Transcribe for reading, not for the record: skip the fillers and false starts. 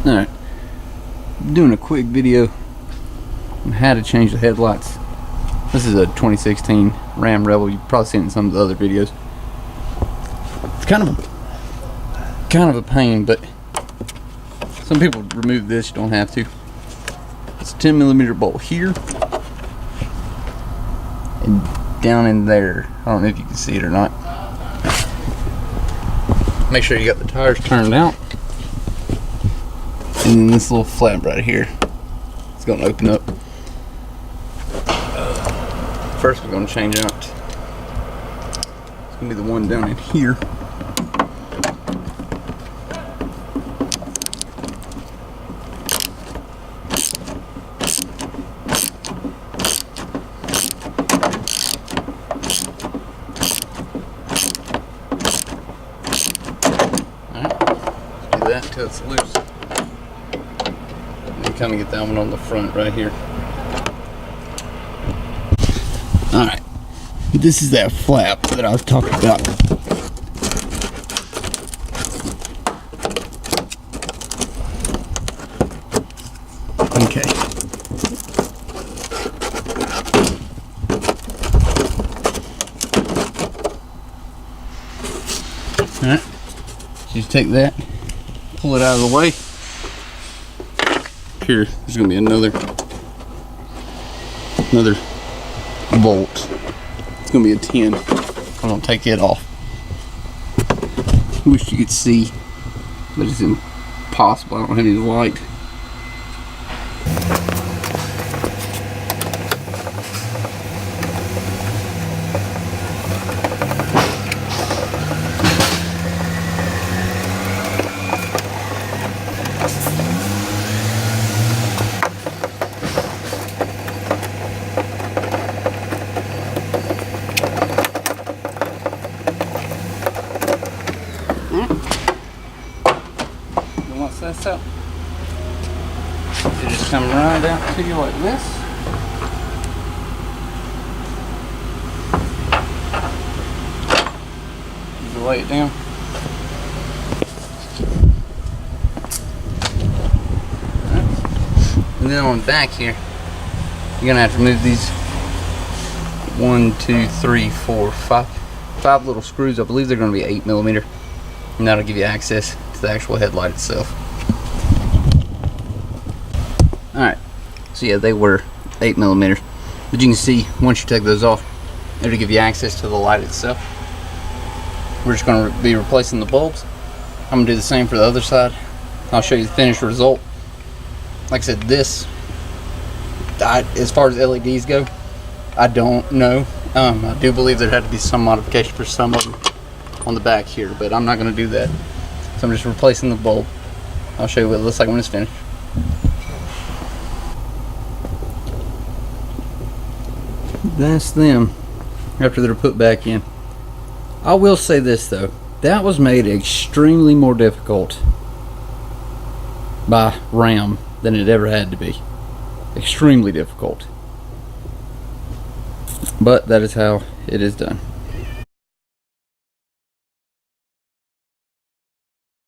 Alright, doing a quick video on how to change the headlights. This is a 2016 Ram Rebel. You've probably seen it in some of the other videos. It's kind of a pain, but some people remove this. You don't have to. It's a 10mm bolt here and down in there. I don't know if you can see it or not. Make sure you got the tires turned out. And then this little flap right here, it's going to open up. First we're going to change out. It's going to be the one down in here. Alright, let's do that until it's loose. Kind of get that one on the front right here. Alright, this is that flap that I was talking about. Okay. Alright, so you take that, pull it out of the way. Here, there's going to be another bolt. It's going to be a 10. I'm going to take it off. Wish you could see, but it's impossible. I don't have any light. Once that's out, you just come right out to you like this. You lay it down. Right. And then on the back here, you're gonna have to remove these 1, 2, 3, 4, 5 little screws. I believe they're gonna be 8mm, and that'll give you access the actual headlight itself. Alright, so yeah, they were 8mm, but you can see once you take those off, it'll give you access to the light itself. We're just going to be replacing the bulbs. I'm going to do the same for the other side. I'll show you the finished result. Like I said, this, as far as LEDs go, I don't know. I do believe there had to be some modification for some of them on the back here, but I'm not going to do that. So I'm just replacing the bulb. I'll show you what it looks like when it's finished. That's them after they're put back in. I will say this though, that was made extremely more difficult by Ram than it ever had to be. Extremely difficult. But that is how it is done.